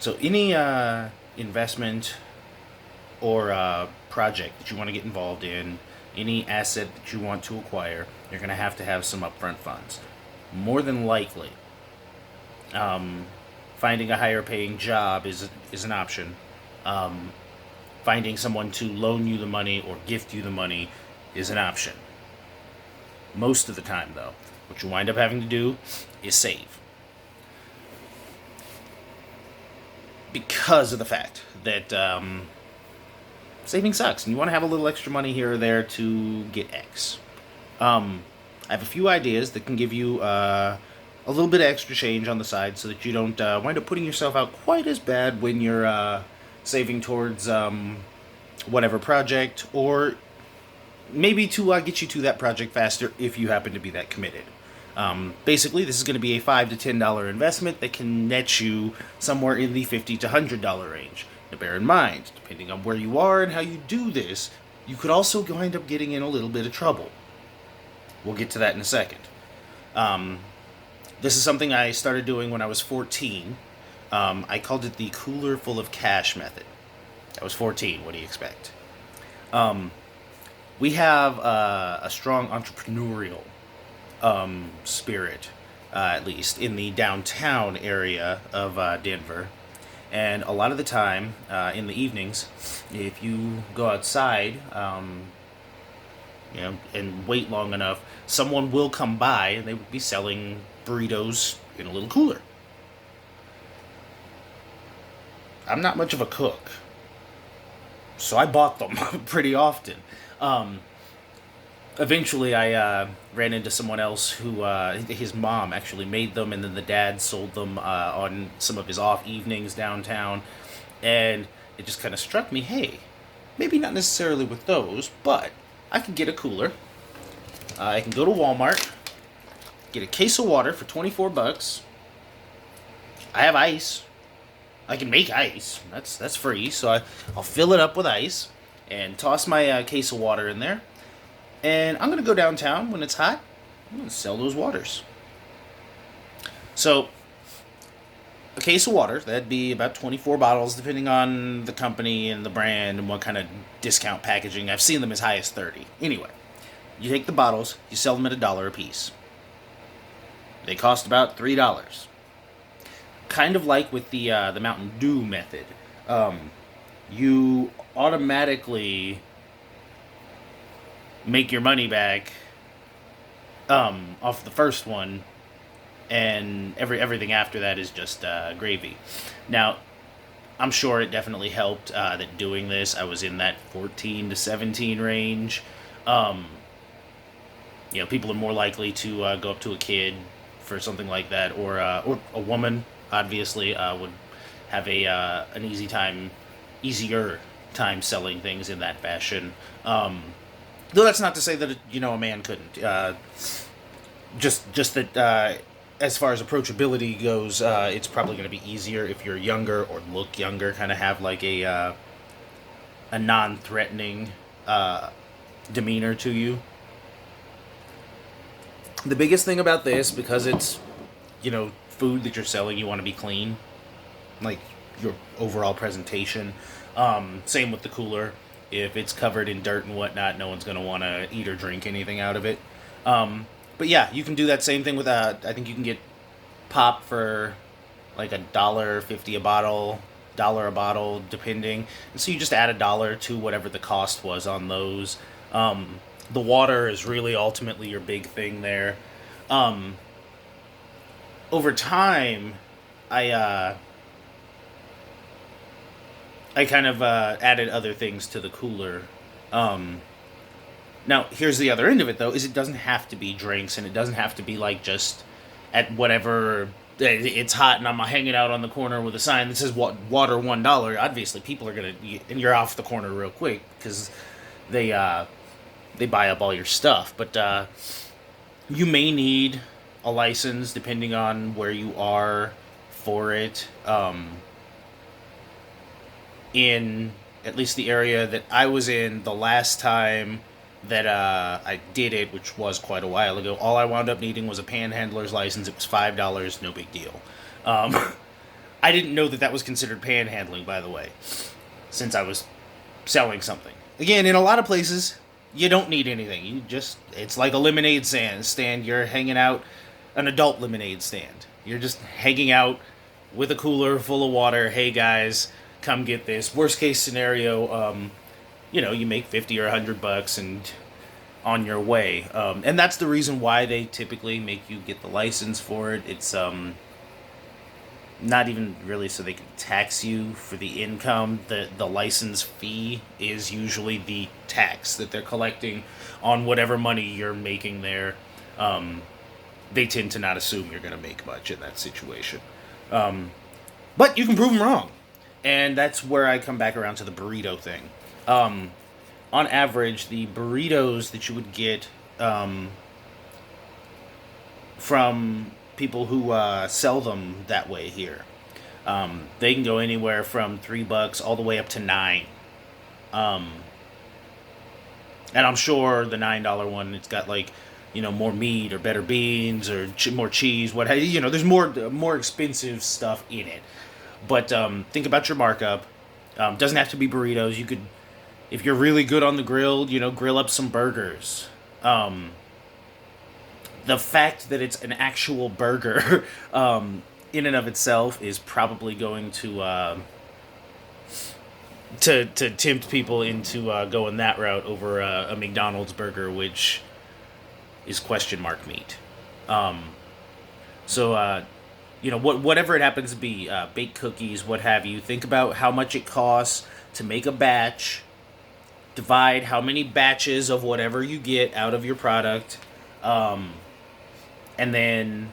So any investment or project that you want to get involved in, any asset that you want to acquire, you're going to have some upfront funds. More than likely, um, finding a higher paying job is an option. Um, Finding someone to loan you the money or gift you the money is an option. Most of the time, though, what you wind up having to do is save. Because of the fact that saving sucks and you want to have a little extra money here or there to get X. I have a few ideas that can give you a little bit of extra change on the side so that you don't wind up putting yourself out quite as bad when you're saving towards whatever project, or maybe to get you to that project faster if you happen to be that committed. Basically, this is going to be a $5 to $10 investment that can net you somewhere in the $50 to $100 range. Now, bear in mind, depending on where you are and how you do this, you could also wind up getting in a little bit of trouble. We'll get to that in a second. This is something I started doing when I was 14. I called it the cooler full of cash method. I was 14. What do you expect? We have a strong entrepreneurial spirit, at least in the downtown area of Denver. And a lot of the time, in the evenings, if you go outside, and wait long enough, someone will come by and they would be selling burritos in a little cooler. I'm not much of a cook, so I bought them pretty often. Um, Eventually, I ran into someone else who his mom actually made them, and then the dad sold them on some of his off evenings downtown. And it just kind of struck me, hey, maybe not necessarily with those, but I can get a cooler. I can go to Walmart, get a case of water for $24. I have ice. I can make ice. That's free. So I'll fill it up with ice and toss my case of water in there. And I'm gonna go downtown when it's hot. I'm gonna sell those waters. So a case of water, that'd be about 24 bottles, depending on the company and the brand and what kind of discount packaging. I've seen them as high as 30. Anyway, you take the bottles, you sell them at $1 a piece. They cost about $3. Kind of like with the Mountain Dew method. You automatically make your money back off the first one, and everything after that is just gravy. Now, I'm sure it definitely helped that doing this, I was in that 14 to 17 range. Um, People are more likely to go up to a kid for something like that, or a woman. Obviously, would have an easier time selling things in that fashion. Though that's not to say that a man couldn't. Just that as far as approachability goes, it's probably going to be easier if you're younger or look younger. Kind of have like a non-threatening demeanor to you. The biggest thing about this, because it's food that you're selling, you want to be clean, like your overall presentation. Same with the cooler. If it's covered in dirt and whatnot, no one's going to want to eat or drink anything out of it. But yeah, you can do that same thing with I think you can get pop for like $1.50 a bottle, dollar a bottle, depending. And so you just add $1 to whatever the cost was on those. The water is really ultimately your big thing there. Um, Over time, I I kind of added other things to the cooler. Um, Now, here's the other end of it, though: is it doesn't have to be drinks, and it doesn't have to be like just at whatever. It's hot, and I'm hanging out on the corner with a sign that says "water $1." Obviously, people are gonna, and you're off the corner real quick because they uh, they buy up all your stuff. But you may need a license depending on where you are for it. In at least the area that I was in the last time that I did it, which was quite a while ago, all I wound up needing was a panhandler's license. It was $5, no big deal. Um, I didn't know that that was considered panhandling, by the way, since I was selling something. Again, in a lot of places, you don't need anything. You just, it's like a lemonade stand. You're hanging out, an adult lemonade stand. You're just hanging out with a cooler full of water. Hey guys, come get this. Worst case scenario, you make 50 or $100 and on your way. And that's the reason why they typically make you get the license for it. It's not even really so they can tax you for the income. The license fee is usually the tax that they're collecting on whatever money you're making there. They tend to not assume you're going to make much in that situation. But you can prove them wrong. And that's where I come back around to the burrito thing. On average, the burritos that you would get from people who sell them that way here, they can go anywhere from $3 all the way up to $9. And I'm sure the $9 one, it's got like, more meat or better beans or more cheese. There's more expensive stuff in it. But think about your markup. Doesn't have to be burritos. You could, if you're really good on the grill, grill up some burgers. The fact that it's an actual burger, in and of itself, is probably going to tempt people into going that route over a McDonald's burger, which is question mark meat. So whatever it happens to be, baked cookies, what have you. Think about how much it costs to make a batch. Divide how many batches of whatever you get out of your product, and then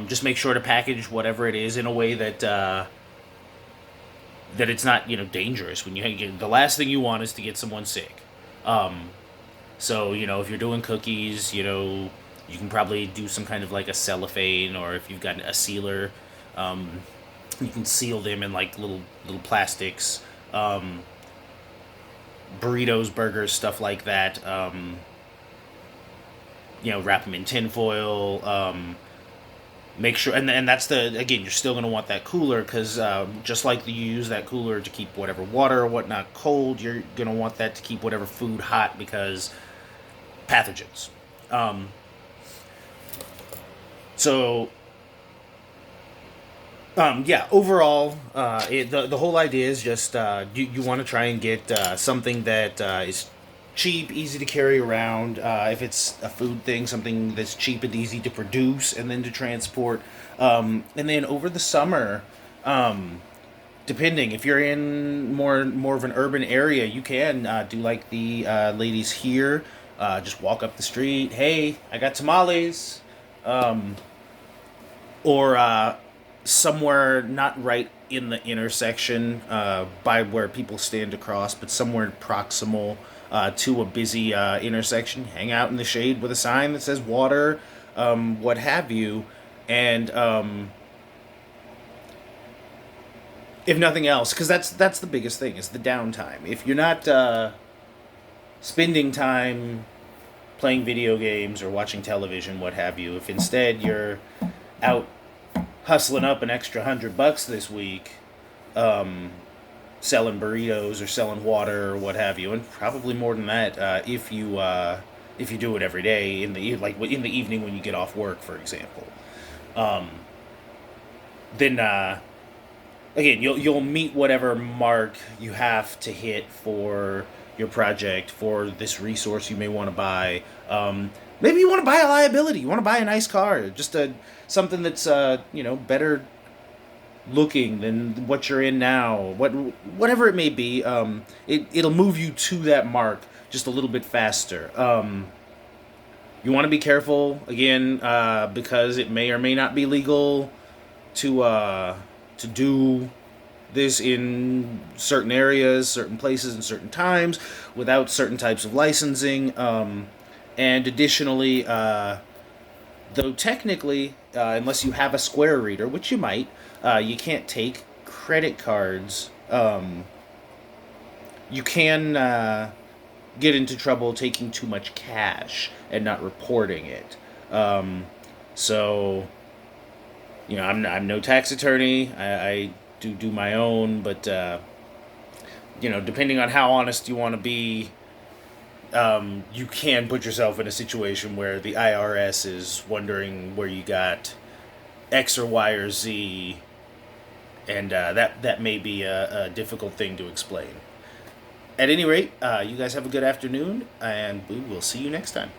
just make sure to package whatever it is in a way that that it's not dangerous. When the last thing you want is to get someone sick. So if you're doing cookies, you can probably do some kind of like a cellophane, or if you've got a sealer, you can seal them in like little plastics. Burritos, burgers, stuff like that. Wrap them in tinfoil. Make sure, and that's again, you're still going to want that cooler, because just like you use that cooler to keep whatever water or whatnot cold, you're going to want that to keep whatever food hot, because pathogens. Overall, the whole idea is just you want to try and get something that is cheap, easy to carry around. If it's a food thing, something that's cheap and easy to produce and then to transport. And then over the summer, depending, if you're in more of an urban area, you can do like the ladies here. Just walk up the street. Hey, I got tamales. Or somewhere not right in the intersection by where people stand across, but somewhere proximal to a busy intersection. Hang out in the shade with a sign that says water, what have you. And if nothing else, because that's the biggest thing, is the downtime. If you're not spending time playing video games or watching television, what have you, if instead you're out hustling up an extra $100 this week, selling burritos or selling water or what have you, and probably more than that if you do it every day in the evening when you get off work, for example. Then again, you'll meet whatever mark you have to hit for your project, for this resource you may want to buy. Maybe you want to buy a liability. You want to buy a nice car, just something that's better looking than what you're in now. Whatever it may be, it'll move you to that mark just a little bit faster. You want to be careful again, because it may or may not be legal to do this in certain areas, certain places, and certain times without certain types of licensing. And additionally, though technically, unless you have a Square reader, which you might, you can't take credit cards. You can get into trouble taking too much cash and not reporting it. So I'm no tax attorney. I do my own, but depending on how honest you want to be, you can put yourself in a situation where the IRS is wondering where you got X or Y or Z, and that may be a difficult thing to explain. At any rate, you guys have a good afternoon, and we will see you next time.